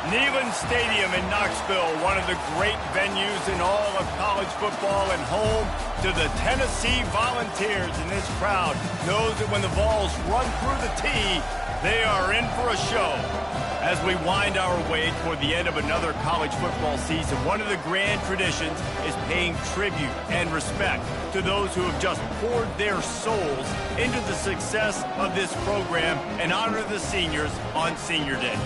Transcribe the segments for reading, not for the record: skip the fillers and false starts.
Neyland Stadium in Knoxville, one of the great venues in all of college football and home to the Tennessee Volunteers. And this crowd knows that when the balls run through the tee, they are in for a show. As we wind our way toward the end of another college football season, one of the grand traditions is paying tribute and respect to those who have just poured their souls into the success of this program and honor the seniors on Senior Day.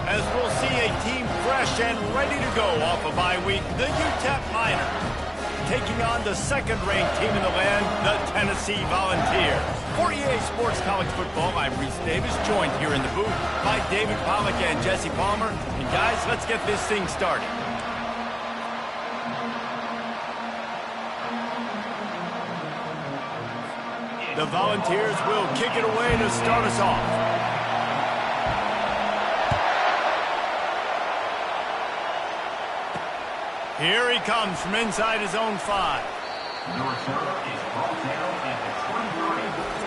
As we'll see a team fresh and ready to go off a bye week, the UTEP Miners, taking on the second-ranked team in the land, the Tennessee Volunteers. For EA Sports College Football, I'm Reese Davis, joined here in the booth by David Pollack and Jesse Palmer. And guys, let's get this thing started. The Volunteers will kick it away to start us off. Here he comes from inside his own 5.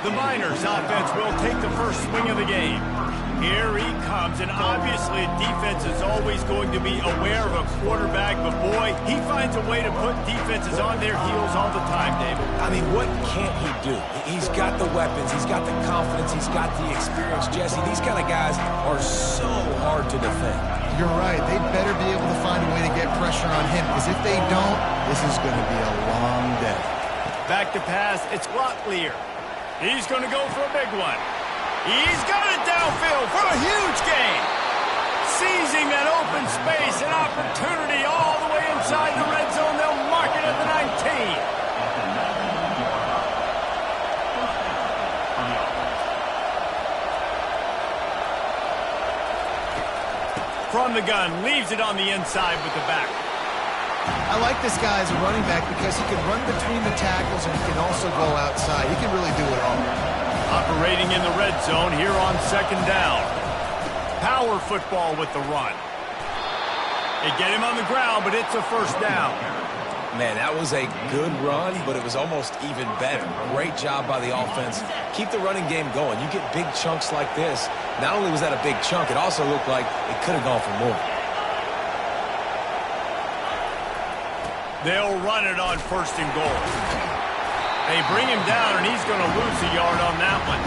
The Miners offense will take the first swing of the game. Here he comes, and obviously defense is always going to be aware of a quarterback, but boy, he finds a way to put defenses on their heels all the time, David. I mean, what can't he do? He's got the weapons, he's got the confidence, he's got the experience. Jesse, these kind of guys are so hard to defend. You're right. They better be able to find a way to get pressure on him, because if they don't, this is going to be a long day. Back to pass, it's Locklear. He's going to go for a big one. He's got it downfield for a huge gain. Seizing that open space, an opportunity all the way inside the red zone. They'll mark it at the 19. From the gun, leaves it on the inside with the back. I like this guy as a running back because he can run between the tackles and he can also go outside. He can really do it all. Operating in the red zone here on second down. Power football with the run. They get him on the ground, but it's a first down. Man, that was a good run, but it was almost even better. Great job by the offense. Keep the running game going. You get big chunks like this. Not only was that a big chunk, it also looked like it could have gone for more. They'll run it on first and goal. They bring him down, and he's going to lose a yard on that one.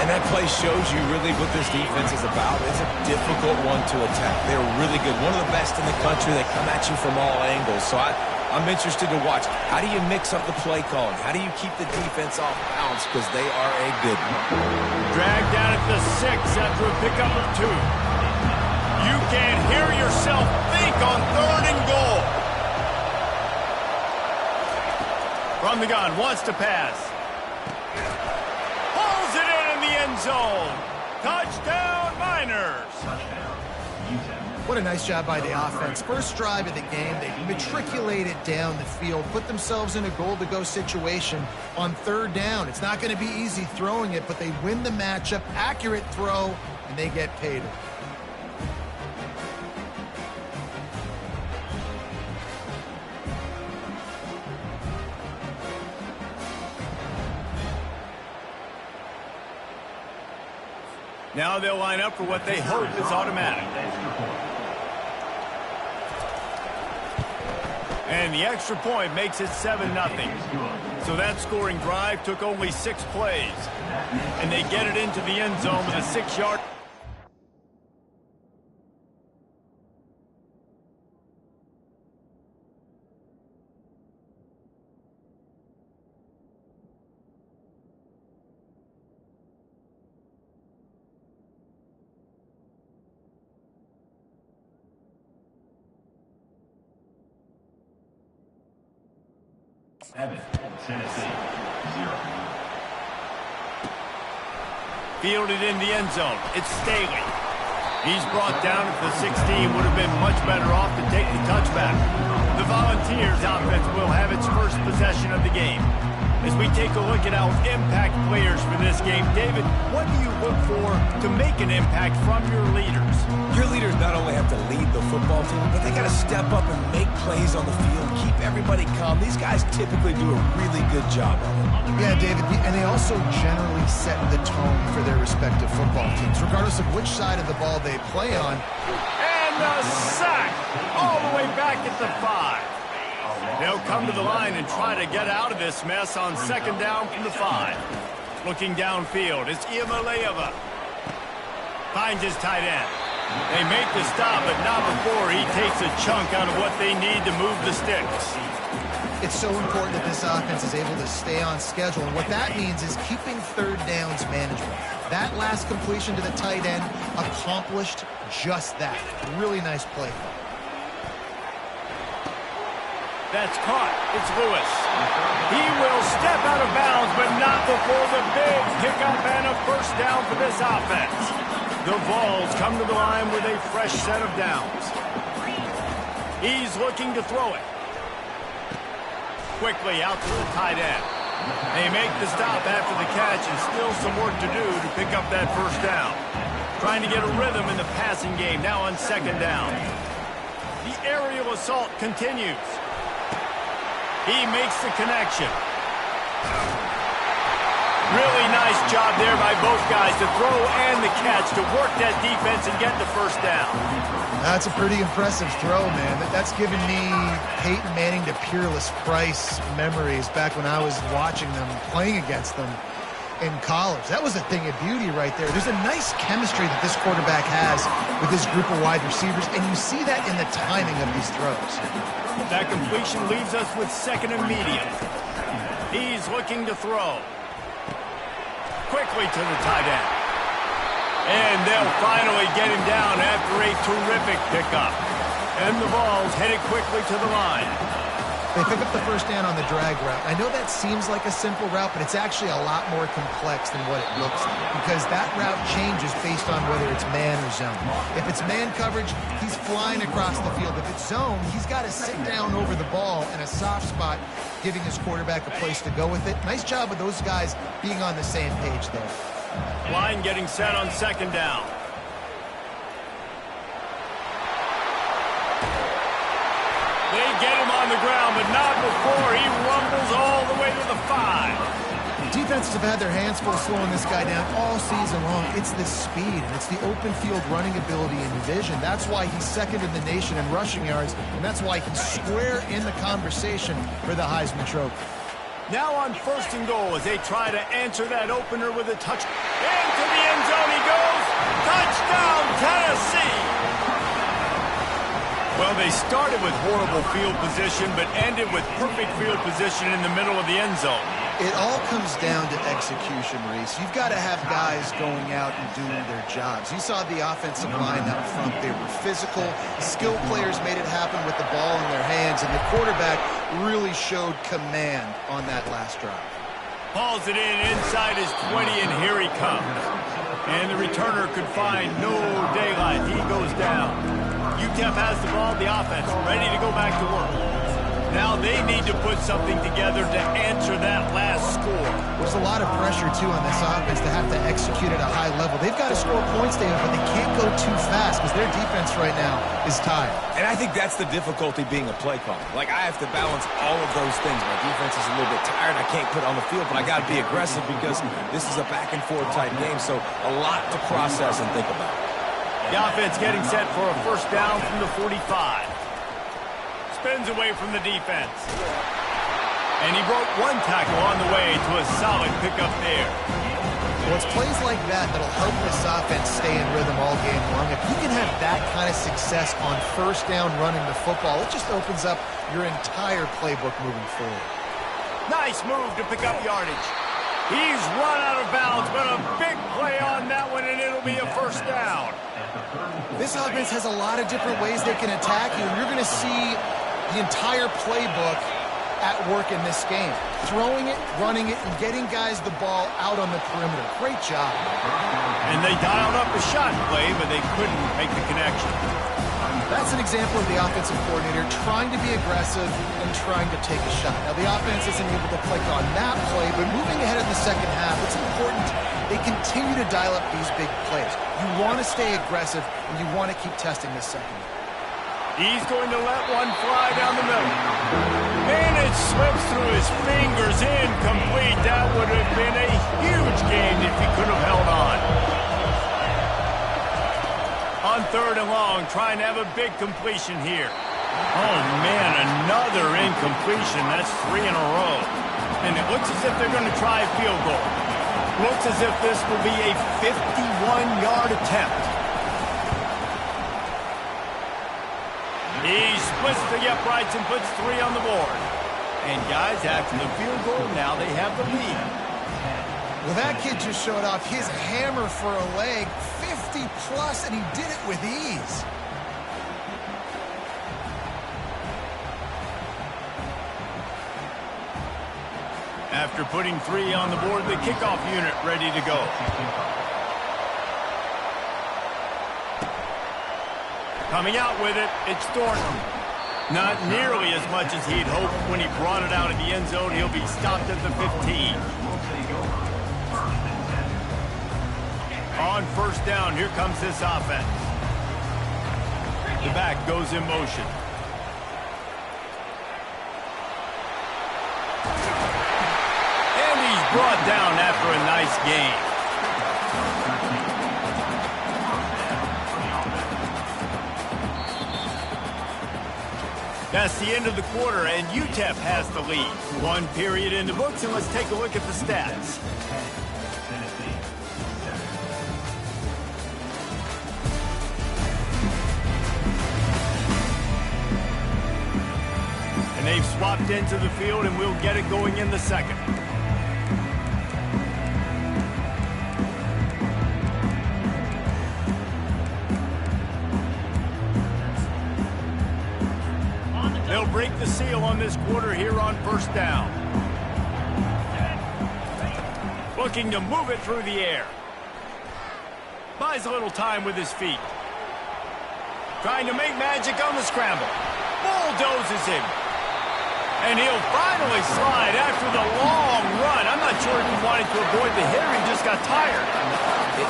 And that play shows you really what this defense is about. It's a difficult one to attack. They're really good. One of the best in the country. They come at you from all angles. So I'm interested to watch. How do you mix up the play calling? How do you keep the defense off balance? Because they are a good one. Dragged down at the 6 after a pickup of 2. You can't hear yourself think on third and goal. From the gun, wants to pass. Pulls it in the end zone. Touchdown, Miners. What a nice job by the offense. First drive of the game, they matriculated down the field, put themselves in a goal-to-go situation on third down. It's not going to be easy throwing it, but they win the matchup, accurate throw, and they get paid. Now they'll line up for what they hope is automatic. And the extra point makes it 7-0. So that scoring drive took only 6 plays. And they get it into the end zone with a 6-yard. Tennessee, 0. Fielded in the end zone. It's Staley. He's brought down at the 16. Would have been much better off to take the touchback. The Volunteers offense will have its first possession of the game. As we take a look at our impact players for this game, David, what do you look for to make an impact from your leaders? Your leaders not only have to lead the football team, but they got to step up and make plays on the field, keep everybody calm. These guys typically do a really good job of it. Yeah, David, and they also generally set the tone for their respective football teams, regardless of which side of the ball they play on. And And a sack all the way back at the 5. They'll come to the line and try to get out of this mess on second down from the 5. Looking downfield, it's Iamaleava. Finds his tight end. They make the stop, but not before he takes a chunk out of what they need to move the sticks. It's so important that this offense is able to stay on schedule, and what that means is keeping third downs manageable. That last completion to the tight end accomplished just that. Really nice play. That's caught. It's Lewis. He will step out of bounds, but not before the big pickup and a first down for this offense. The Vols come to the line with a fresh set of downs. He's looking to throw it. Quickly out to the tight end. They make the stop after the catch, and still some work to do to pick up that first down. Trying to get a rhythm in the passing game, now on second down. The aerial assault continues. He makes the connection. Really nice job there by both guys to throw and the catch to work that defense and get the first down. That's a pretty impressive throw, man. That's given me Peyton Manning to Peerless Price memories back when I was watching them, playing against them in college. That was a thing of beauty right there. There's a nice chemistry that this quarterback has with his group of wide receivers, and you see that in the timing of these throws. That completion leaves us with second and medium. He's looking to throw. Quickly to the tight end. And they'll finally get him down after a terrific pickup. And the Vols headed quickly to the line. They pick up the first down on the drag route. I know that seems like a simple route, but it's actually a lot more complex than what it looks like, because that route changes based on whether it's man or zone. If it's man coverage, he's flying across the field. If it's zone, he's got to sit down over the ball in a soft spot, giving his quarterback a place to go with it. Nice job with those guys being on the same page there. Line getting set on second down. They get him on the ground, but not before he rumbles all the way to the 5. Defenses have had their hands full slowing this guy down all season long. It's the speed, and it's the open field running ability and vision. That's why he's second in the nation in rushing yards, and that's why he's square in the conversation for the Heisman Trophy. Now on first and goal as they try to answer that opener with a touch. Into the end zone he goes. Touchdown, Tennessee! Well, they started with horrible field position, but ended with perfect field position in the middle of the end zone. It all comes down to execution, Reese. You've got to have guys going out and doing their jobs. You saw the offensive line up front. They were physical. Skilled players made it happen with the ball in their hands, and the quarterback really showed command on that last drive. Hauls it in inside his 20, and here he comes. And the returner could find no daylight. He goes down. UTEP has the ball, the offense, ready to go back to work. Now they need to put something together to answer that last score. There's a lot of pressure, too, on this offense to have to execute at a high level. They've got to score points, David, but they can't go too fast because their defense right now is tired. And I think that's the difficulty being a play caller. Like, I have to balance all of those things. My defense is a little bit tired. I can't put it on the field, but I got to be aggressive because this is a back-and-forth type game, so a lot to process and think about. The offense getting set for a first down from the 45. Spins away from the defense. And he broke one tackle on the way to a solid pickup there. Well, it's plays like that that'll help this offense stay in rhythm all game long. If you can have that kind of success on first down running the football, it just opens up your entire playbook moving forward. Nice move to pick up yardage. He's run out of bounds, but a big play on that one, and it'll be a first down. This offense has a lot of different ways they can attack you, and you're going to see the entire playbook at work in this game. Throwing it, running it, and getting guys the ball out on the perimeter. Great job. And they dialed up a shot play, but they couldn't make the connection. That's an example of the offensive coordinator trying to be aggressive and trying to take a shot. Now, the offense isn't able to click on that play, but moving ahead in the second half, it's important they continue to dial up these big plays. You want to stay aggressive, and you want to keep testing this second. He's going to let one fly down the middle. And it slips through his fingers, incomplete. That would have been a huge gain if he could have held on. On third and long, trying to have a big completion here. Oh, man, another incompletion. That's 3 in a row. And it looks as if they're going to try a field goal. Looks as if this will be a 51-yard attempt. He splits the uprights and puts 3 on the board. And guys, after the field goal, now they have the lead. Well, that kid just showed off his hammer for a leg, 50-plus, and he did it with ease. After putting 3 on the board, the kickoff unit ready to go. Coming out with it, it's Thornton. Not nearly as much as he'd hoped when he brought it out of the end zone. He'll be stopped at the 15. On first down, here comes this offense. The back goes in motion. And he's brought down after a nice gain. That's the end of the quarter, and UTEP has the lead. 1 period in the books, and let's take a look at the stats. And they've swapped into the field, and we'll get it going in the second. They'll break the seal on this quarter here on first down. Looking to move it through the air. Buys a little time with his feet. Trying to make magic on the scramble. Bulldozes him. And he'll finally slide after the long run. I'm not sure if he wanted to avoid the hit or he just got tired.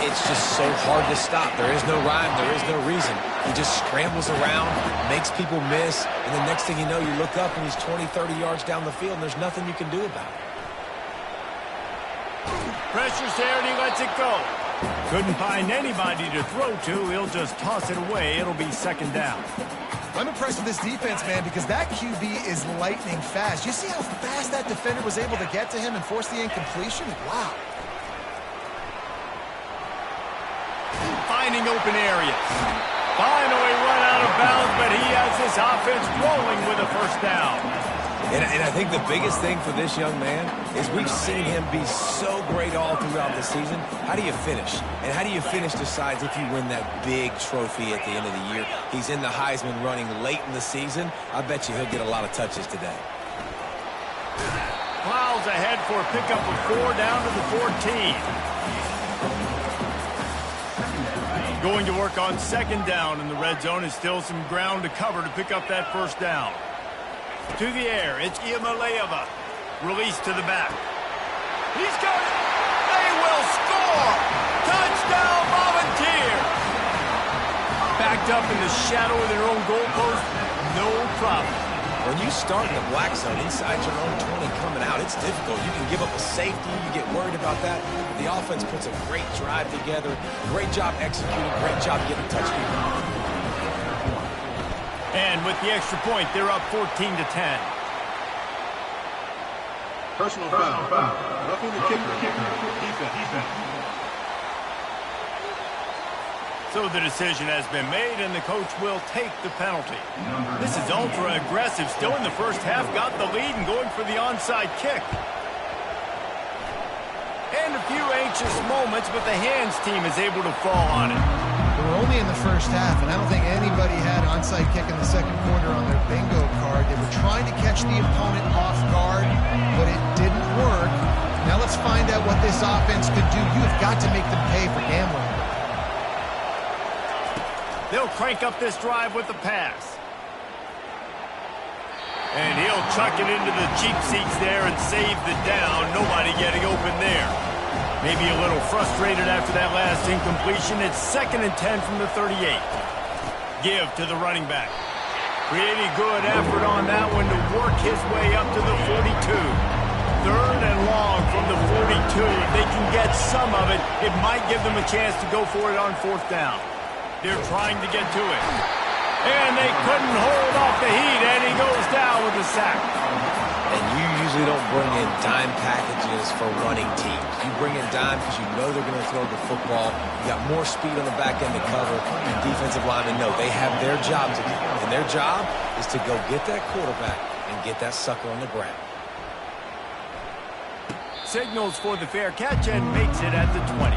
It's just so hard to stop. There is no rhyme. There is no reason. He just scrambles around, makes people miss, and the next thing you know, you look up and he's 20, 30 yards down the field, and there's nothing you can do about it. Pressure's there, and he lets it go. Couldn't find anybody to throw to. He'll just toss it away. It'll be second down. I'm impressed with this defense, man, because that QB is lightning fast. You see how fast that defender was able to get to him and force the incompletion? Wow. Finding open areas. Finally run out of bounds, but he has this offense rolling with a first down. And I think the biggest thing for this young man is we've seen him be so great all throughout the season. How do you finish? And how do you finish decides if you win that big trophy at the end of the year. He's in the Heisman running late in the season. I bet you he'll get a lot of touches today. Plows ahead for a pickup of 4 down to the 14. Going to work on second down in the red zone. Is still some ground to cover to pick up that first down. To the air, it's Iamaleava. Release to the back. He's got it. They will score. Touchdown, Volunteers. Backed up in the shadow of their own goalpost. No problem. When you start in the black zone inside your own 20 coming out, it's difficult. You can give up a safety. You get worried about that. The offense puts a great drive together. Great job executing. Great job getting a touchdown. And with the extra point, they're up 14-10. Personal foul. Roughing the kicker. Defense. So the decision has been made, and the coach will take the penalty. This is ultra aggressive. Still in the first half, got the lead and going for the onside kick. And a few anxious moments, but the hands team is able to fall on it. We're only in the first half, and I don't think anybody had onside kick in the second quarter on their bingo card. They were trying to catch the opponent off guard, but it didn't work. Now let's find out what this offense could do. You have got to make them pay for gambling. They'll crank up this drive with the pass. And he'll chuck it into the cheap seats there and save the down. Nobody getting open there. Maybe a little frustrated after that last incompletion. It's 2nd and 10 from the 38. Give to the running back. Pretty good effort on that one to work his way up to the 42. 3rd and long from the 42. If they can get some of it, it might give them a chance to go for it on 4th down. They're trying to get to it. And they couldn't hold off the heat, and he goes down with a sack. And you usually don't bring in dime packages for running teams. You bring in dime because you know they're going to throw the football. You got more speed on the back end to cover. And defensive linemen know they have their job to do. And their job is to go get that quarterback and get that sucker on the ground. Signals for the fair catch and makes it at the 20.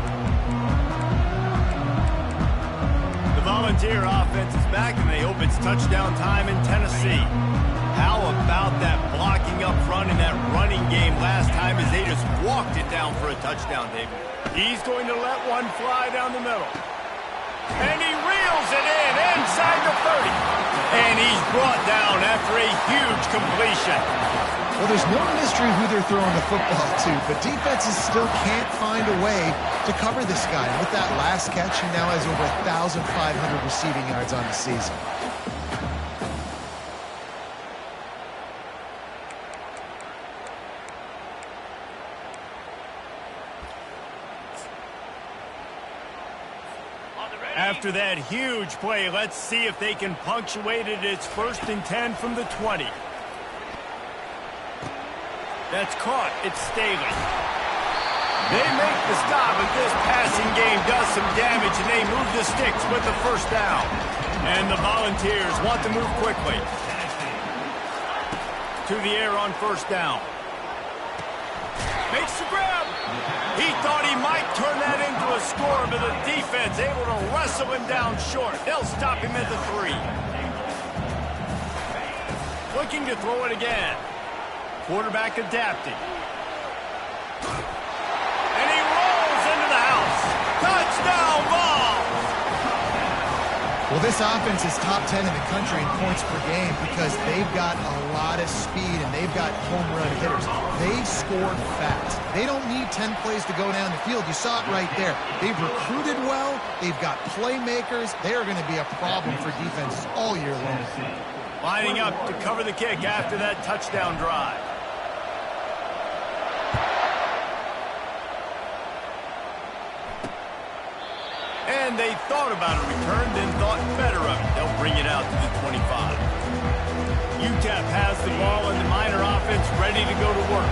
The Volunteer offense is back, and they hope it's touchdown time in Tennessee. How about that blocking up front in that running game last time as they just walked it down for a touchdown, David? He's going to let one fly down the middle. And he reels it in inside the 30. And he's brought down after a huge completion. Well, there's no mystery who they're throwing the football to, but defenses still can't find a way to cover this guy. With that last catch, he now has over 1,500 receiving yards on the season. After that huge play, let's see if they can punctuate it. It's 1st and 10 from the 20. That's caught. It's Staley. They make the stop, but this passing game does some damage, and they move the sticks with the first down. And the Volunteers want to move quickly. To the air on 1st down. Makes the grab. He thought he might turn that into a score, but the defense able to wrestle him down short. They'll stop him at the 3. Looking to throw it again. Quarterback adapting. And he rolls into the house. Touchdown ball! Well, this offense is top 10 in the country in points per game because they've got a lot of speed and they've got home run hitters. They've scored fast. They don't need 10 plays to go down the field. You saw it right there. They've recruited well. They've got playmakers. They are going to be a problem for defenses all year long. Lining up to cover the kick after that touchdown drive. And they thought about a return, then thought better of it. They'll bring it out to the 25. UTEP has the ball, and the Miner offense ready to go to work.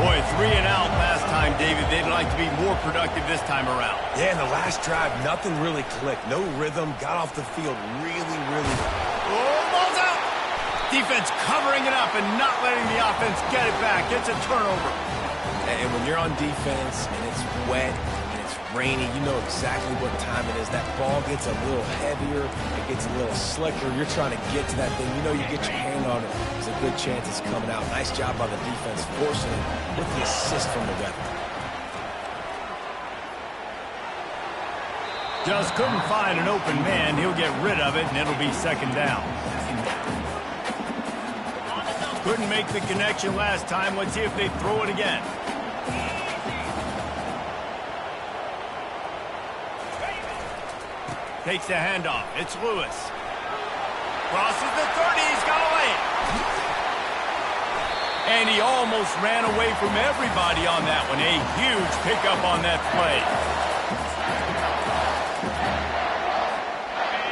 Boy, 3 and out last time, David. They'd like to be more productive this time around. Yeah, in the last drive, nothing really clicked. No rhythm. Got off the field really. Oh, ball's out! Defense covering it up and not letting the offense get it back. It's a turnover. And when you're on defense and it's wet, rainy, you know exactly what time it is. That ball gets a little heavier, it gets a little slicker. You're trying to get to that thing. You know you get your hand on it. There's a good chance it's coming out. Nice job by the defense forcing it with the assist from the veteran. Just couldn't find an open man. He'll get rid of it, and it'll be 2nd down. Couldn't make the connection last time. Let's see if they throw it again. Takes the handoff. It's Lewis. Crosses the 30. He's got away. And he almost ran away from everybody on that one. A huge pickup on that play.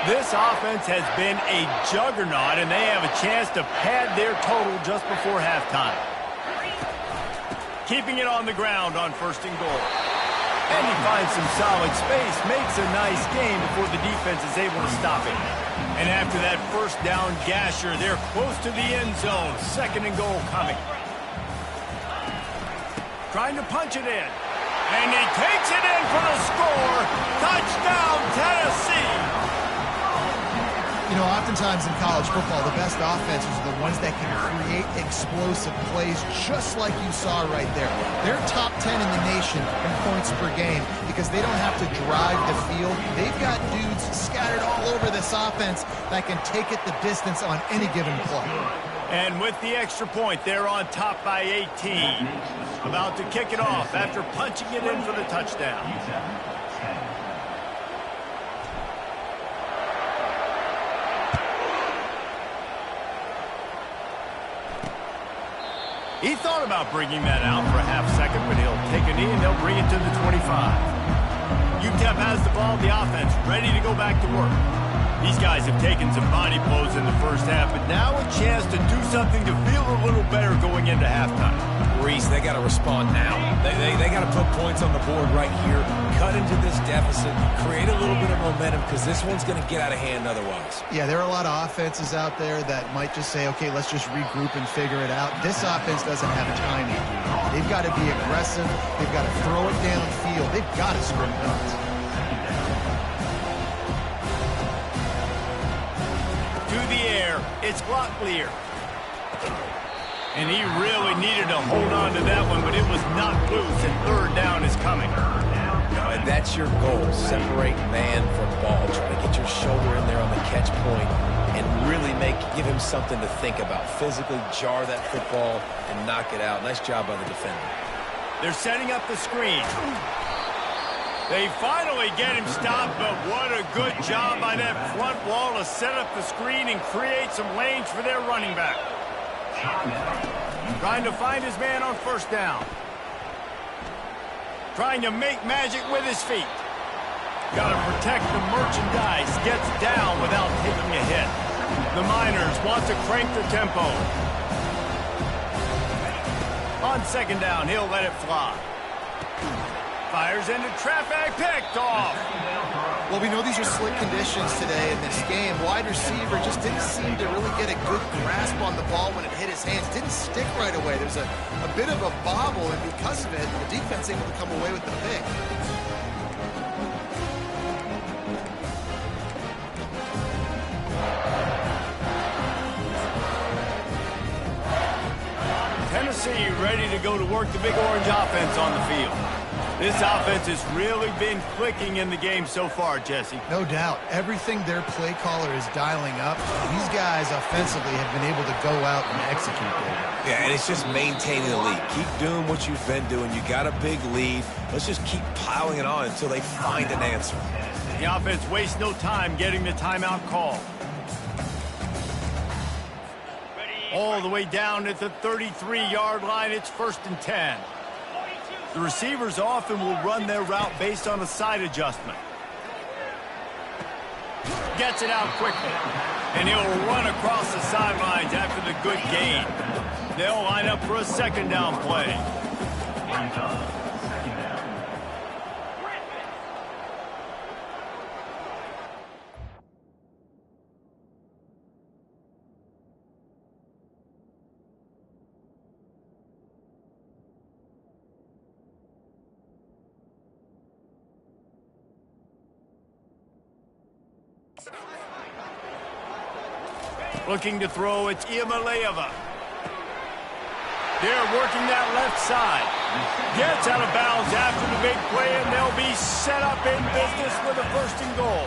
This offense has been a juggernaut, and they have a chance to pad their total just before halftime. Keeping it on the ground on 1st and goal. And he finds some solid space, makes a nice game before the defense is able to stop it. And after that 1st down gasher, they're close to the end zone. 2nd and goal coming. Trying to punch it in. And he takes it in for the score. Touchdown, Tennessee! You know, oftentimes in college football, the best offenses are the ones that can create explosive plays, just like you saw right there. They're top 10 in the nation in points per game because they don't have to drive the field. They've got dudes scattered all over this offense that can take it the distance on any given play. And with the extra point, they're on top by 18. About to kick it off after punching it in for the touchdown. He thought about bringing that out for a half second, but he'll take a knee and they'll bring it to the 25. UTEP has the ball, the offense ready to go back to work. These guys have taken some body blows in the first half, but now a chance to do something to feel a little better going into halftime. Reese, they got to respond now. They got to put points on the board right here, cut into this deficit, create a little bit of momentum, because this one's going to get out of hand otherwise. Yeah, there are a lot of offenses out there that might just say, okay, let's just regroup and figure it out. This offense doesn't have time to do that. They've got to be aggressive. They've got to throw it downfield. They've got to score points. To the air, it's Locklear. And he really needed to hold on to that one, but it was knocked loose, and third down is coming. And that's your goal, separate man from ball. Try to get your shoulder in there on the catch point and really give him something to think about. Physically jar that football and knock it out. Nice job by the defender. They're setting up the screen. They finally get him stopped, but what a good job by that front wall to set up the screen and create some lanes for their running back. Trying to find his man on first down. Trying to make magic with his feet. Got to protect the merchandise. Gets down without taking a hit. The Miners want to crank the tempo. On second down, he'll let it fly. Fires into traffic, picked off. Well, we know these are slick conditions today in this game. Wide receiver just didn't seem to really get a good grasp on the ball when it hit his hands. Didn't stick right away. There's a bit of a bobble, and because of it, the defense able to come away with the pick. Tennessee ready to go to work the Big Orange offense on the field. This offense has really been clicking in the game so far, Jesse. No doubt. Everything their play caller is dialing up, these guys offensively have been able to go out and execute there. Yeah, and it's just maintaining the lead. Keep doing what you've been doing. You got a big lead. Let's just keep piling it on until they find an answer. The offense wastes no time getting the timeout call. All the way down at the 33-yard line, it's 1st and 10. The receivers often will run their route based on a side adjustment. Gets it out quickly. And he'll run across the sidelines after the good gain. They'll line up for a second down play. Looking to throw, it's Iamaleava. They're working that left side. Gets out of bounds after the big play, and they'll be set up in business with a 1st and goal.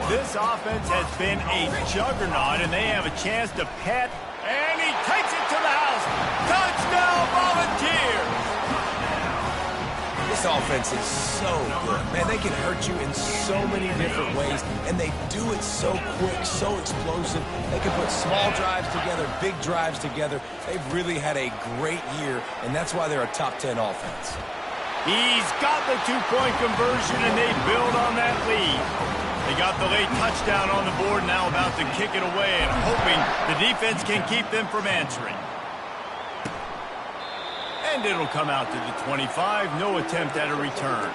This offense has been a juggernaut, and they have a chance to pet, and he takes it to the house. Touchdown, Volunteers! This offense is so good. Man, they can hurt you in so many different ways, and they do it so quick, so explosive. They can put small drives together, big drives together. They've really had a great year, and that's why they're a top 10 offense. He's got the two-point conversion, and they build on that lead. They got the late touchdown on the board, now about to kick it away and hoping the defense can keep them from answering. And it'll come out to the 25. No attempt at a return.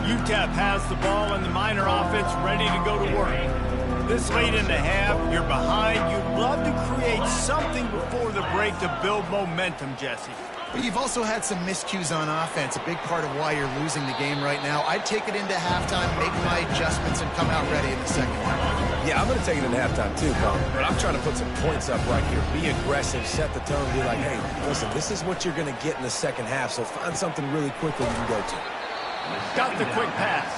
UTEP has the ball, and the Miner offense ready to go to work. This late in the half, you're behind. You'd love to create something before the break to build momentum, Jesse. But you've also had some miscues on offense, a big part of why you're losing the game right now. I'd take it into halftime, make my adjustments, and come out ready in the second half. Yeah, I'm going to take it into halftime too, Colin. But I'm trying to put some points up right here. Be aggressive, set the tone, be like, hey, listen, this is what you're going to get in the second half, so find something really quickly you can go to. Got the quick pass.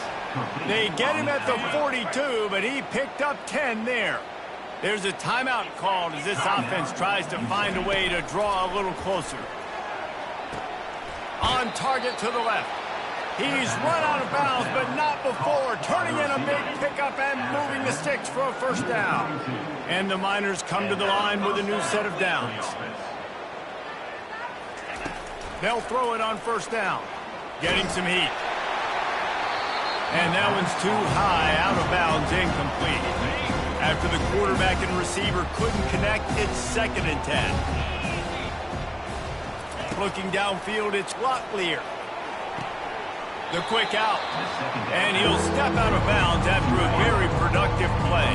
They get him at the 42, but he picked up 10 there. There's a timeout called as this offense tries to find a way to draw a little closer. On target to the left. He's run out of bounds, but not before. Turning in a big pickup and moving the sticks for a 1st down. And the Miners come to the line with a new set of downs. They'll throw it on 1st down. Getting some heat. And that one's too high, out of bounds, incomplete. After the quarterback and receiver couldn't connect, it's 2nd and 10. Looking downfield, it's Locklear. The quick out. And he'll step out of bounds after a very productive play.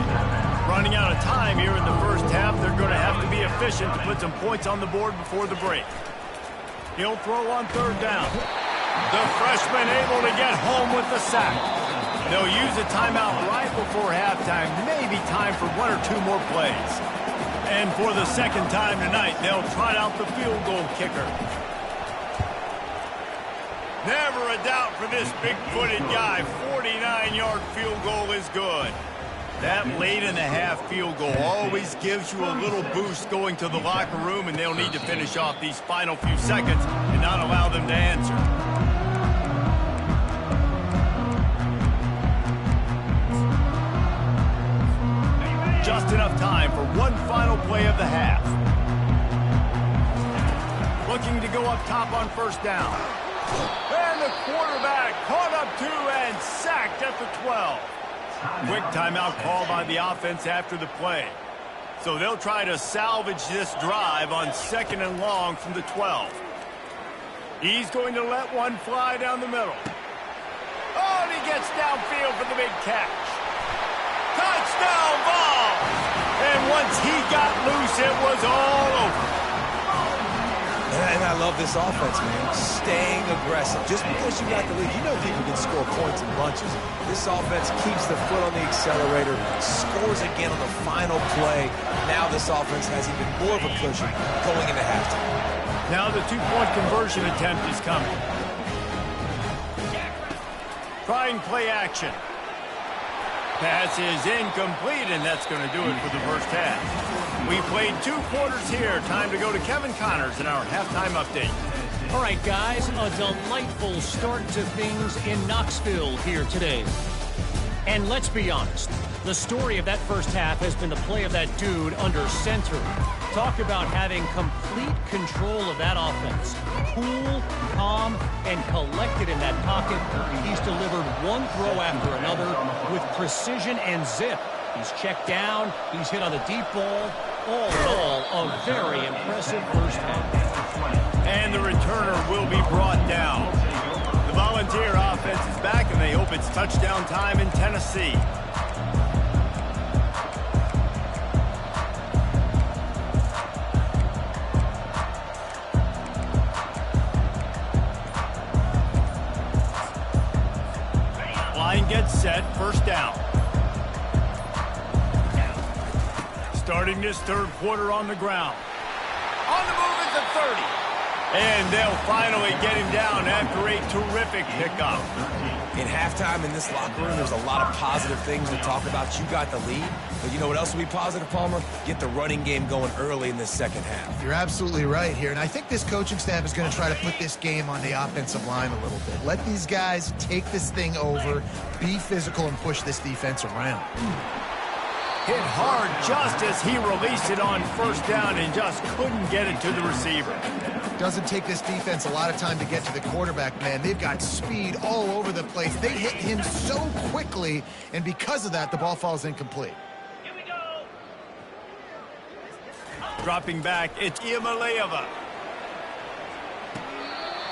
Running out of time here in the first half, they're going to have to be efficient to put some points on the board before the break. He'll throw on 3rd down. The freshman able to get home with the sack. They'll use a timeout right before halftime, maybe time for 1 or 2 more plays. And for the 2nd time tonight, they'll trot out the field goal kicker. Never a doubt for this big-footed guy. 49-yard field goal is good. That late-in-the-half field goal always gives you a little boost going to the locker room, and they'll need to finish off these final few seconds and not allow them to answer. Just enough time for one final play of the half. Looking to go up top on 1st down. And the quarterback caught up 2 and sacked at the 12. Quick timeout call by the offense after the play. So they'll try to salvage this drive on 2nd and long from the 12. He's going to let one fly down the middle. Oh, and he gets downfield for the big catch. Touchdown ball! And once he got loose, it was all over. And I love this offense, man. Staying aggressive. Just because you got the lead, you know people can score points in bunches. This offense keeps the foot on the accelerator, scores again on the final play. Now this offense has even more of a cushion going into halftime. Now the 2-point conversion attempt is coming. Trying play action. Pass is incomplete, and that's going to do it for the first half. We played 2 quarters here. Time to go to Kevin Connors in our halftime update. All right, guys, a delightful start to things in Knoxville here today. And let's be honest, the story of that first half has been the play of that dude under center. Talk about having complete control of that offense. Cool, calm, and collected in that pocket. He's delivered one throw after another with precision and zip. He's checked down, he's hit on the deep ball. All in all, a very impressive first half. And the returner will be brought down. The Volunteer offense is back, and they hope it's touchdown time in Tennessee. Line gets set, 1st down. Starting this 3rd quarter on the ground. On the move is the 30. And they'll finally get him down after a terrific pickup. In halftime in this locker room, there's a lot of positive things to talk about. You got the lead, but you know what else will be positive, Palmer? Get the running game going early in this 2nd half. You're absolutely right here, and I think this coaching staff is going to try to put this game on the offensive line a little bit. Let these guys take this thing over, be physical, and push this defense around. Hit hard just as he released it on 1st down and just couldn't get it to the receiver. Doesn't take this defense a lot of time to get to the quarterback, man. They've got speed all over the place. They hit him so quickly, and because of that, the ball falls incomplete. Here we go. Dropping back, it's Iamaleava.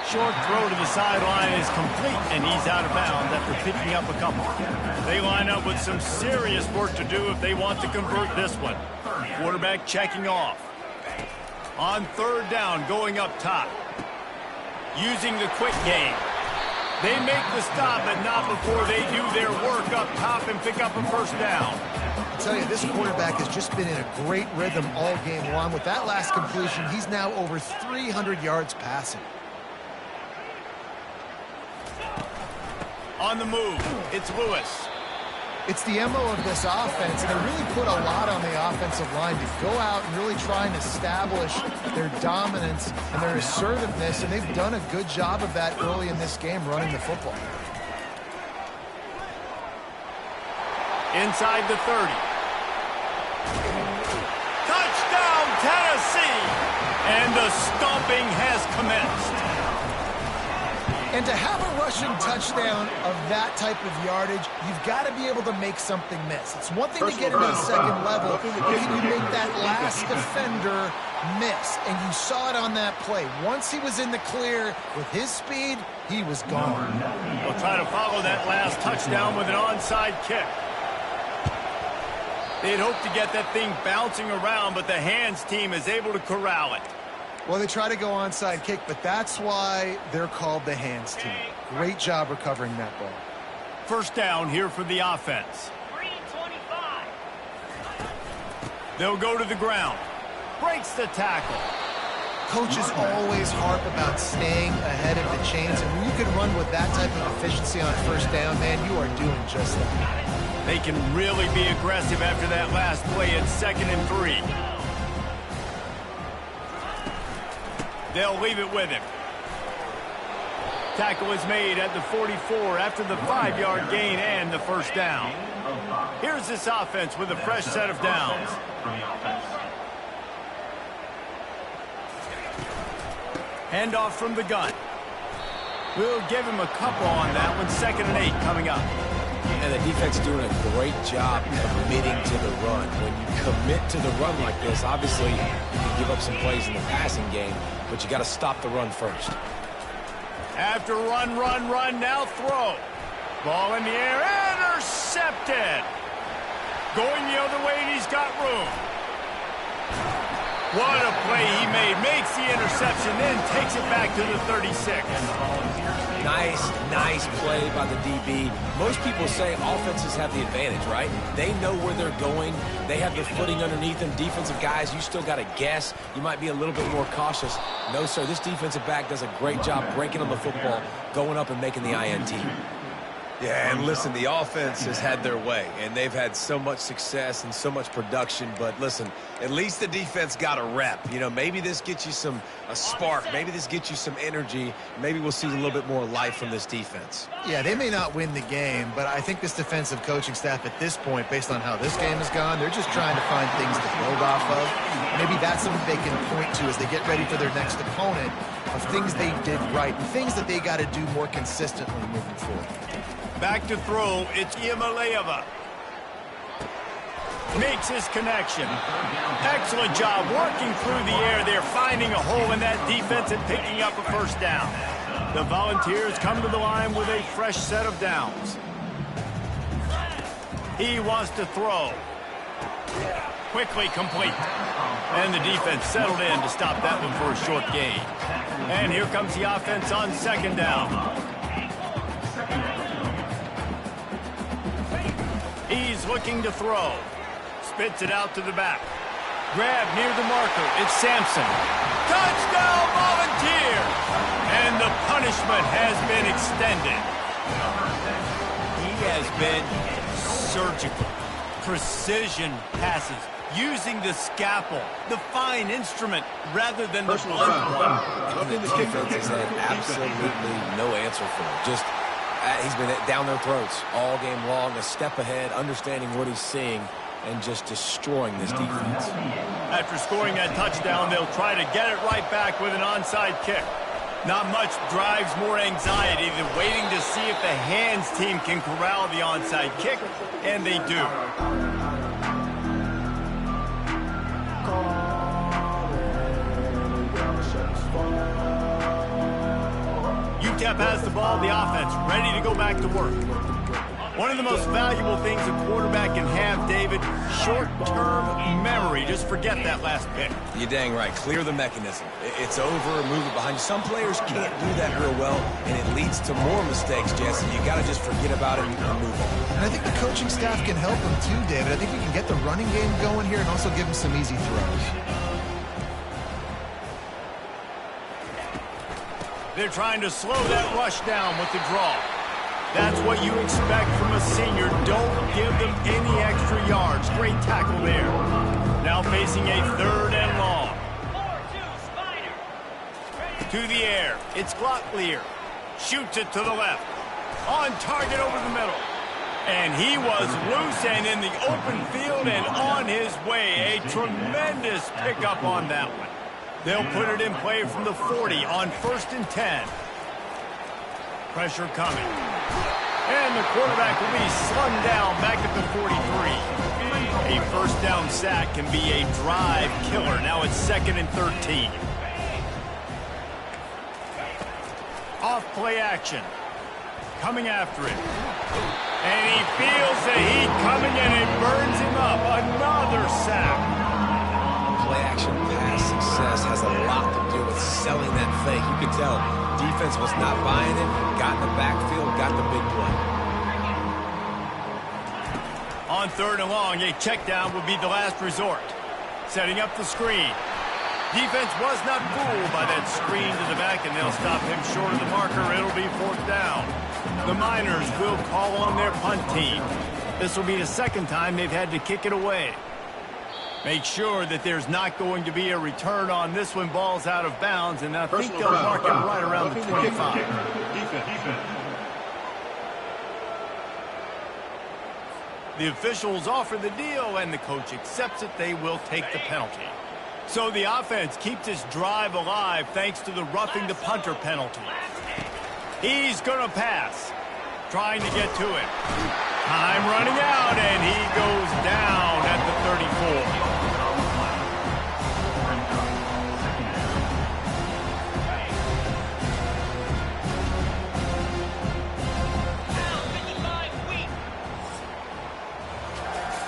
Short throw to the sideline is complete, and he's out of bounds after picking up a couple. They line up with some serious work to do if they want to convert this one. Quarterback checking off. On 3rd down, going up top. Using the quick game. They make the stop, but not before they do their work up top and pick up a 1st down. I tell you, this quarterback has just been in a great rhythm all game long. With that last completion, he's now over 300 yards passing. On the move, it's Lewis. It's the MO of this offense, and they really put a lot on the offensive line to go out and really try and establish their dominance and their assertiveness, and they've done a good job of that early in this game running the football. Inside the 30. Touchdown, Tennessee! And the stomping has commenced. And to have a rushing touchdown of that type of yardage, you've got to be able to make something miss. It's one thing to get into the second level, but can you make that last defender miss? And you saw it on that play. Once he was in the clear with his speed, he was gone. We'll try to follow that last touchdown with an onside kick. They'd hope to get that thing bouncing around, but the hands team is able to corral it. Well, they try to go onside kick, but that's why they're called the hands team. Great job recovering that ball. First down here for the offense. They'll go to the ground. Breaks the tackle. Coaches always harp about staying ahead of the chains, and when you can run with that type of efficiency on first down, man, you are doing just that. They can really be aggressive after that last play at 2nd and 3. They'll leave it with him. Tackle is made at the 44 after the 5-yard gain and the first down. Here's this offense with a fresh set of downs. Handoff from the gun. We'll give him a couple on that one. 2nd and 8 coming up. And the defense doing a great job committing to the run. When you commit to the run like this, obviously you can give up some plays in the passing game, but you got to stop the run first. After run, now throw. Ball in the air, intercepted. Going the other way, and he's got room. What a play he made. Makes the interception, then takes it back to the 36. Nice play by the DB. Most people say offenses have the advantage, right? They know where they're going. They have their footing underneath them. Defensive guys, you still got to guess. You might be a little bit more cautious. No, sir, this defensive back does a great job breaking on the football, going up and making the INT. Yeah, and listen, the offense has had their way, and they've had so much success and so much production. But listen, at least the defense got a rep. You know, maybe this gets you a spark. Maybe this gets you some energy. Maybe we'll see a little bit more life from this defense. Yeah, they may not win the game, but I think this defensive coaching staff at this point, based on how this game has gone, they're just trying to find things to build off of. Maybe that's something they can point to as they get ready for their next opponent, of things they did right and things that they got to do more consistently moving forward. Back to throw, it's Iamaleava. Makes his connection. Excellent job working through the air there, finding a hole in that defense and picking up a first down. The Volunteers come to the line with a fresh set of downs. He wants to throw. Quickly complete. And the defense settled in to stop that one for a short gain. And here comes the offense on 2nd down. He's looking to throw. Spits it out to the back. Grab near the marker. It's Sampson. Touchdown, Volunteers! And the punishment has been extended. He has been surgical. Precision passes. Using the scalpel, the fine instrument, rather than the blunt one. The defense has had absolutely no answer for him. Just he's been down their throats all game long, a step ahead, understanding what he's seeing, and just destroying this defense. After scoring that touchdown, they'll try to get it right back with an onside kick. Not much drives more anxiety than waiting to see if the hands team can corral the onside kick, and they do. UTEP has the ball, the offense ready to go back to work. One of the most valuable things a quarterback can have, David, short-term memory. Just forget that last pick. You're dang right. Clear the mechanism. It's over, move it behind you. Some players can't do that real well, and it leads to more mistakes, Jesse. You got to just forget about it and move on. And I think the coaching staff can help them too, David. I think we can get the running game going here and also give them some easy throws. They're trying to slow that rush down with the draw. That's what you expect from a senior. Don't give them any extra yards. Great tackle there. Now facing a 3rd and long. 4-2 to the air. It's Glocklear. Shoots it to the left. On target over the middle. And he was loose and in the open field and on his way. A tremendous pickup on that one. They'll put it in play from the 40 on 1st and 10. Pressure coming. And the quarterback will be slung down back at the 43. A first down sack can be a drive killer. Now it's 2nd and 13. Off play action. Coming after it. And he feels the heat coming and it burns him up. Another sack. Play action pass success has a lot to do with selling that fake. You can tell defense was not buying it, got in the backfield, got the big play. On 3rd and long, a check down will be the last resort. Setting up the screen. Defense was not fooled by that screen to the back, and they'll stop him short of the marker. It'll be 4th down. The Miners will call on their punt team. This will be the 2nd time they've had to kick it away. Make sure that there's not going to be a return on this one. Ball's out of bounds, and I think they'll mark it right around the 25. Defense. The officials offer the deal, and the coach accepts it. They will take the penalty. So the offense keeps this drive alive thanks to the roughing the punter penalty. He's going to pass. Trying to get to him. Time running out, and he goes down at the 34.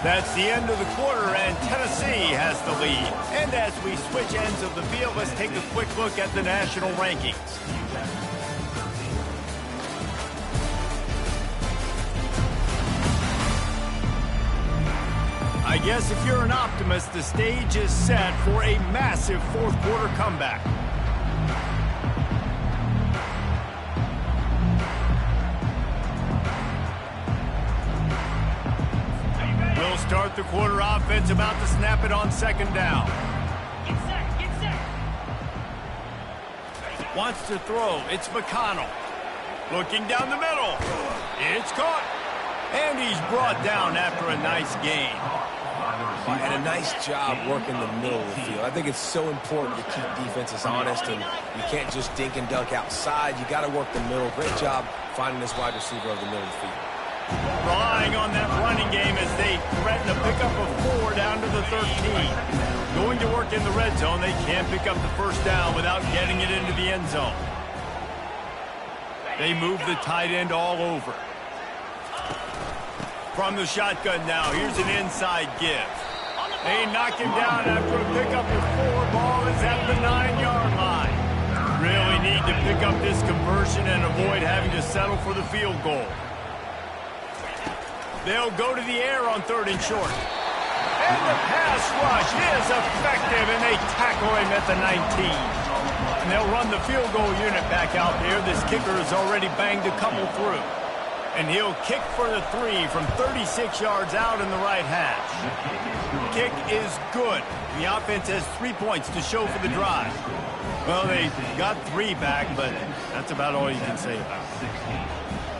That's the end of the quarter, and Tennessee has the lead. And as we switch ends of the field, let's take a quick look at the national rankings. I guess if you're an optimist, the stage is set for a massive 4th quarter comeback. We'll start the quarter offense about to snap it on 2nd down. Get set. Wants to throw. It's McConnell. Looking down the middle. It's caught. And he's brought down after a nice gain. And a nice job working the middle of the field. I think it's so important to keep defenses honest, and you can't just dink and dunk outside. You got to work the middle. Great job finding this wide receiver over the middle of the field. Relying on that running game as they threaten to pick up a 4 down to the 13. Going to work in the red zone. They can't pick up the 1st down without getting it into the end zone. They move the tight end all over. From the shotgun now, here's an inside give. They knock him down after a pickup of 4. Ball is at the 9-yard line. Really need to pick up this conversion and avoid having to settle for the field goal. They'll go to the air on 3rd and short. And the pass rush is effective, and they tackle him at the 19. And they'll run the field goal unit back out there. This kicker has already banged a couple through. And he'll kick for the 3 from 36 yards out in the right hash. Kick is good. The offense has 3 points to show for the drive. Well, they got 3 back, but that's about all you can say about it.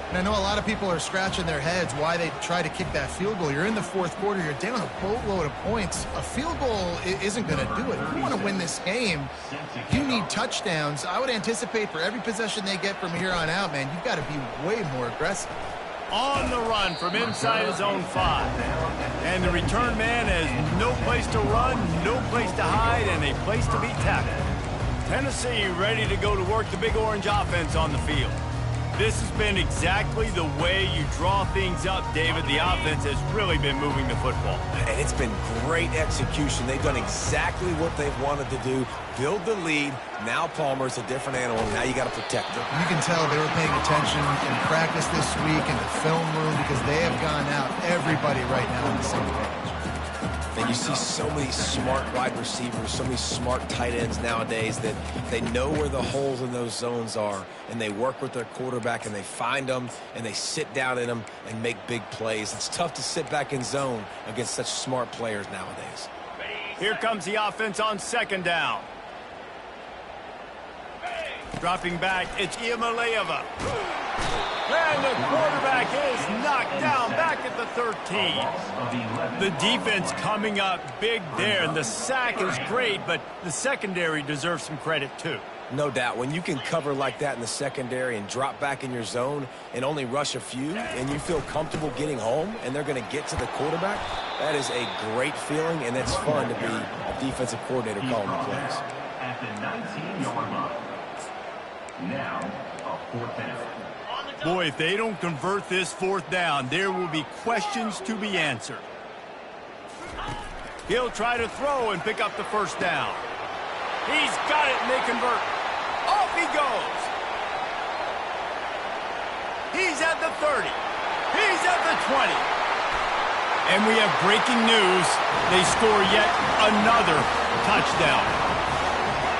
And I know a lot of people are scratching their heads why they try to kick that field goal. You're in the 4th quarter. You're down a boatload of points. A field goal isn't going to do it. If you want to win this game, you need touchdowns. I would anticipate for every possession they get from here on out, man, you've got to be way more aggressive. On the run from inside his own 5. And the return man has no place to run, no place to hide, and a place to be tackled. Tennessee ready to go to work the Big Orange offense on the field. This has been exactly the way you draw things up, David. The offense has really been moving the football. And it's been great execution. They've done exactly what they've wanted to do. Build the lead. Now Palmer's a different animal. Now you got to protect him. You can tell they were paying attention in practice this week in the film room because they have gone out, everybody right now on the same page. And you see so many smart wide receivers, so many smart tight ends nowadays that they know where the holes in those zones are, and they work with their quarterback, and they find them, and they sit down in them and make big plays. It's tough to sit back in zone against such smart players nowadays. Here comes the offense on 2nd down. Dropping back, it's Iamaleava. And the quarterback is knocked down back at the 13. The defense coming up big there, and the sack is great, but the secondary deserves some credit too. No doubt. When you can cover like that in the secondary and drop back in your zone and only rush a few, and you feel comfortable getting home and they're going to get to the quarterback, that is a great feeling, and it's fun to be a defensive coordinator calling the plays. At the 19-yard line. Now, a 4th down. Boy, if they don't convert this 4th down, there will be questions to be answered. He'll try to throw and pick up the 1st down. He's got it, and they convert. Off he goes. He's at the 30. He's at the 20. And we have breaking news. They score yet another touchdown.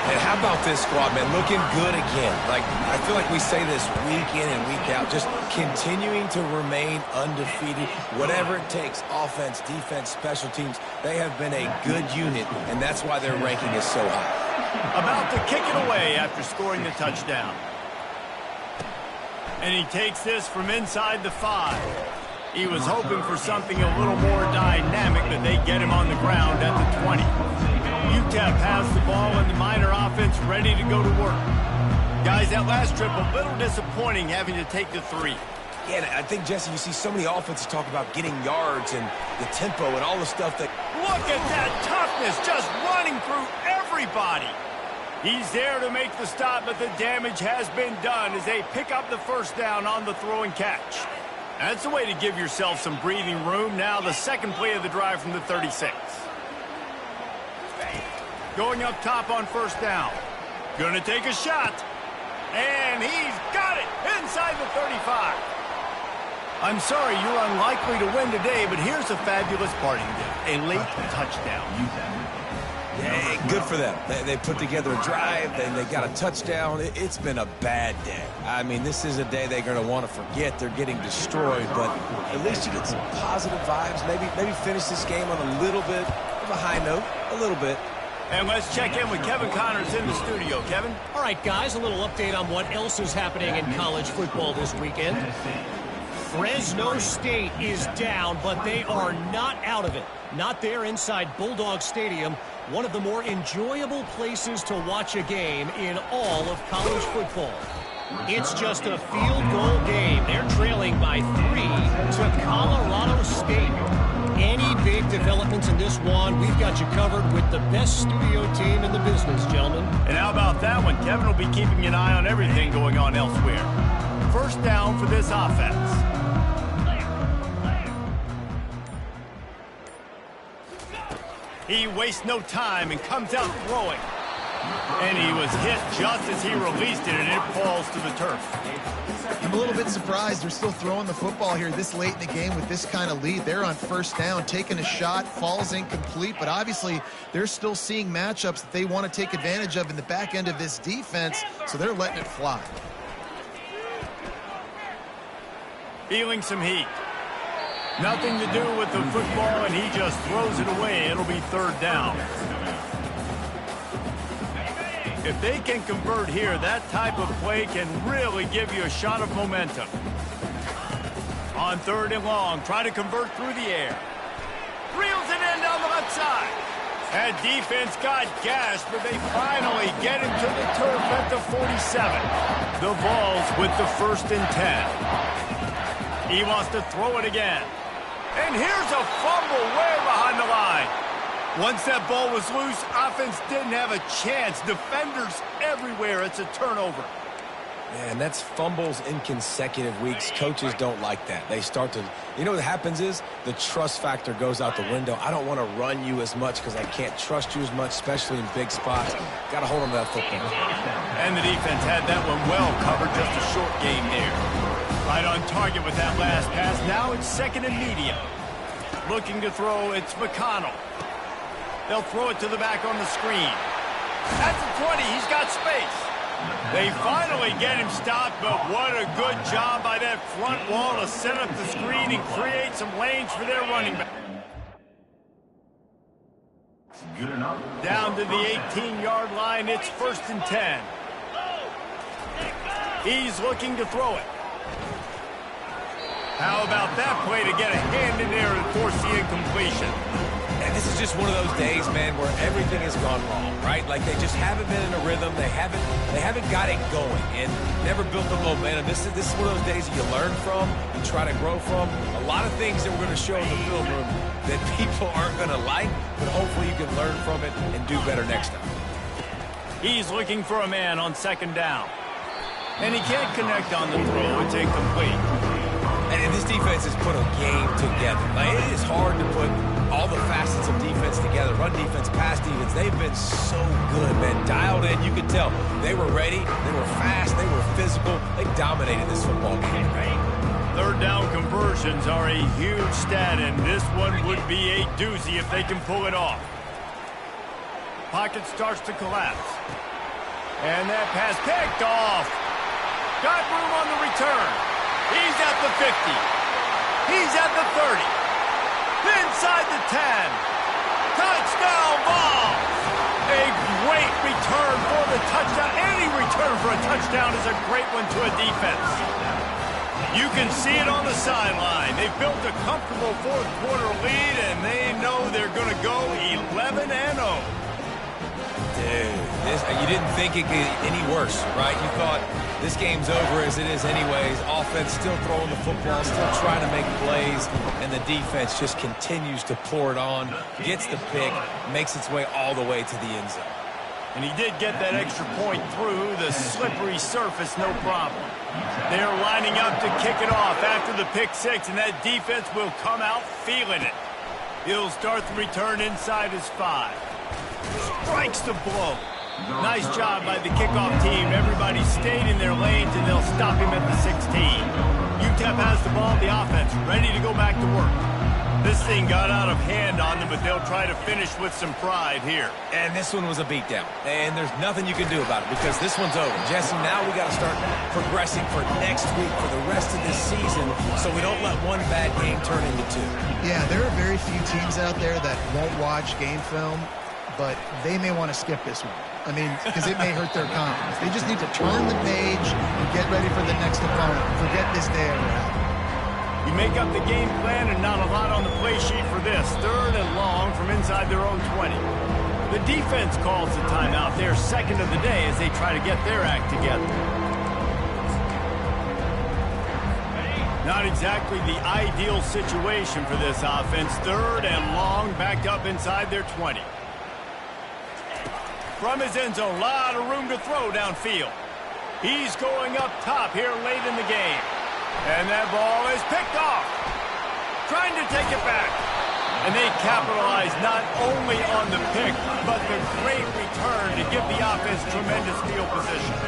And how about this squad, man? Looking good again. Like, I feel like we say this week in and week out, just continuing to remain undefeated. Whatever it takes, offense, defense, special teams, they have been a good unit, and that's why their ranking is so high. About to kick it away after scoring the touchdown. And he takes this from inside the 5. He was hoping for something a little more dynamic, but they get him on the ground at the 20. UTEP has the ball and the Miner offense ready to go to work. Guys, that last trip a little disappointing having to take the 3. Yeah, I think, Jesse, you see so many offenses talk about getting yards and the tempo and all the stuff that... Look at that toughness just running through everybody. He's there to make the stop, but the damage has been done as they pick up the 1st down on the throw and catch. That's a way to give yourself some breathing room. Now the 2nd play of the drive from the 36. Going up top on 1st down. Gonna take a shot. And he's got it inside the 35. I'm sorry, you're unlikely to win today, but here's a fabulous parting gift. A late touchdown. Yeah, good for them. They put together a drive, they got a touchdown. It's been a bad day. I mean, this is a day they're going to want to forget. They're getting destroyed, but at least you get some positive vibes. Maybe finish this game on a little bit of a high note, a little bit. And let's check in with Kevin Connors in the studio. Kevin? All right, guys, a little update on what else is happening in college football this weekend. Fresno State is down, but they are not out of it. Not there inside Bulldog Stadium, one of the more enjoyable places to watch a game in all of college football. It's just a field goal game. They're trailing by 3 to Colorado State. Any big developments in this one, we've got you covered with the best studio team in the business, gentlemen. And how about that one? Kevin will be keeping an eye on everything going on elsewhere. 1st down for this offense. He wastes no time and comes out throwing. And he was hit just as he released it, and it falls to the turf. I'm a little bit surprised they're still throwing the football here this late in the game with this kind of lead. They're on 1st down, taking a shot, falls incomplete, but obviously they're still seeing matchups that they want to take advantage of in the back end of this defense, so they're letting it fly. Feeling some heat. Nothing to do with the football, and he just throws it away. It'll be 3rd down. If they can convert here, that type of play can really give you a shot of momentum. On 3rd and long, try to convert through the air. Reels it in down the left side. That defense got gashed, but they finally get him to the turf at the 47. The ball's with the 1st and 10. He wants to throw it again. And here's a fumble way behind the line. Once that ball was loose, offense didn't have a chance. Defenders everywhere. It's a turnover. Man, that's fumbles in consecutive weeks. Coaches don't like that. They start to, you know what happens is the trust factor goes out the window. I don't want to run you as much because I can't trust you as much, especially in big spots. Got to hold on to that football. And the defense had that one well covered, just a short game there. Right on target with that last pass. Now it's 2nd and medium. Looking to throw, it's McConnell. They'll throw it to the back on the screen. At the 20, he's got space. They finally get him stopped, but what a good job by that front wall to set up the screen and create some lanes for their running back. Good enough. Down to the 18-yard line, it's 1st and 10. He's looking to throw it. How about that play to get a hand in there and force the incompletion? And this is just one of those days, man, where everything has gone wrong, right? Like they just haven't been in a rhythm. They haven't got it going and never built the momentum. This is one of those days that you learn from, you try to grow from. A lot of things that we're going to show in the film room that people aren't going to like, but hopefully you can learn from it and do better next time. He's looking for a man on second down. And he can't connect on the throw. It's incomplete. And this defense has put a game together. Like, it is hard to put all the facets of defense together. Run defense, pass defense. They've been so good, man. Dialed in. You could tell they were ready. They were fast. They were physical. They dominated this football game. Third down conversions are a huge stat, and this one would be a doozy if they can pull it off. Pocket starts to collapse. And that pass picked off. Got room on the return. He's at the 50. He's at the 30. Inside the 10. Touchdown ball. A great return for the touchdown. Any return for a touchdown is a great one to a defense. You can see it on the sideline. They've built a comfortable fourth quarter lead, and they know they're going to go 11-0. Dude, you didn't think it could get any worse, right? You thought this game's over as it is anyways. Offense still throwing the football, still trying to make plays, and the defense just continues to pour it on, gets the pick, makes its way all the way to the end zone. And he did get that extra point through the slippery surface, no problem. They're lining up to kick it off after the pick six, and that defense will come out feeling it. He'll start the return inside his 5. Strikes the blow. Nice job by the kickoff team. Everybody stayed in their lanes, and they'll stop him at the 16. UTEP has the ball, the offense, ready to go back to work. This thing got out of hand on them, but they'll try to finish with some pride here. And this one was a beatdown, and there's nothing you can do about it because this one's over. Jesse, now we got to start progressing for next week for the rest of this season so we don't let one bad game turn into 2. Yeah, there are very few teams out there that won't watch game film, but they may want to skip this one. I mean, because it may hurt their confidence. They just need to turn the page and get ready for the next opponent. Forget this day ever happened. You make up the game plan and not a lot on the play sheet for this. Third and long from inside their own 20. The defense calls the timeout. They're second of the day as they try to get their act together. Not exactly the ideal situation for this offense. Third and long, backed up inside their 20. From his end zone, a lot of room to throw downfield. He's going up top here late in the game. And that ball is picked off. Trying to take it back. And they capitalize not only on the pick, but the great return to give the offense tremendous field position.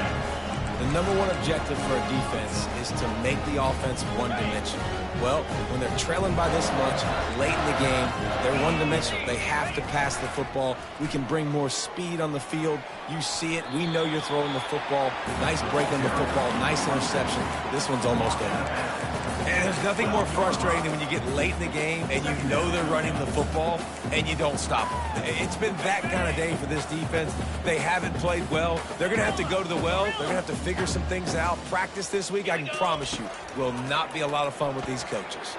The number one objective for a defense is to make the offense one-dimensional. Well, when they're trailing by this much late in the game, they're one-dimensional. They have to pass the football. We can bring more speed on the field. You see it. We know you're throwing the football. Nice break on the football. Nice interception. This one's almost over. And there's nothing more frustrating than when you get late in the game and you know they're running the football and you don't stop them. It's been that kind of day for this defense. They haven't played well. They're going to have to go to the well. They're going to have to figure some things out. Practice this week, I can promise you, will not be a lot of fun with these coaches.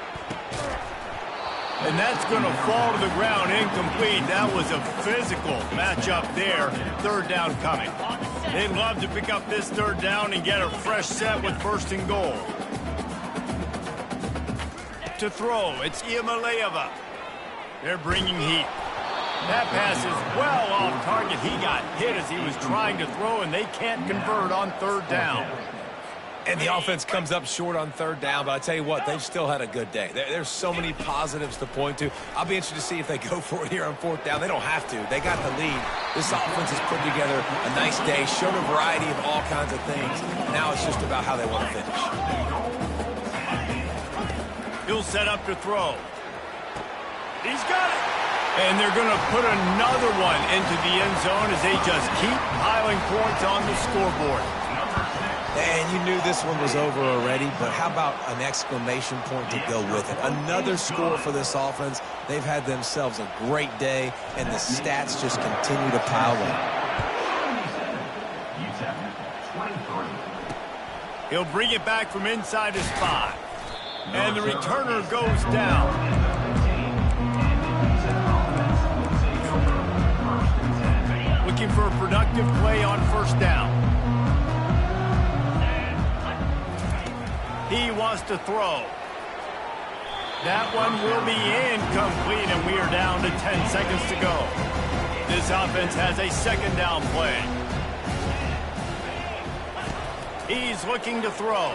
And that's going to fall to the ground incomplete. That was a physical matchup there. Third down coming. They'd love to pick up this third down and get a fresh set with first and goal. To throw, it's Iamaleava. They're bringing heat. That pass is well off target. He got hit as he was trying to throw, and they can't convert on third down. And the offense comes up short on third down, but I tell you what, they've still had a good day. There's so many positives to point to. I'll be interested to see if they go for it here on fourth down. They don't have to. They got the lead. This offense has put together a nice day, showed a variety of all kinds of things. Now it's just about how they want to finish. He'll set up to throw. He's got it. And they're going to put another one into the end zone as they just keep piling points on the scoreboard. And you knew this one was over already, but how about an exclamation point to go with it? Another score for this offense. They've had themselves a great day, and the stats just continue to pile up. He'll bring it back from inside his 5. And the returner goes down. productive play on first down. He wants to throw. That one will be incomplete, and we are down to 10 seconds to go. This offense has a second down play. He's looking to throw.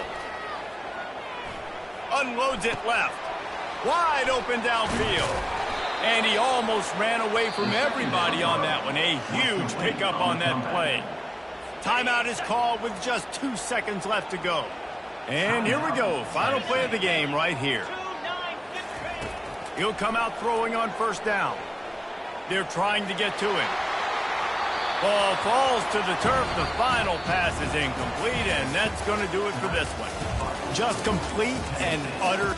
Unloads it left. Wide open downfield. And he almost ran away from everybody on that one. A huge pickup on that play. Timeout is called with just 2 seconds left to go. And here we go. Final play of the game right here. He'll come out throwing on first down. They're trying to get to him. Ball falls to the turf. The final pass is incomplete, and that's going to do it for this one. Just complete and utter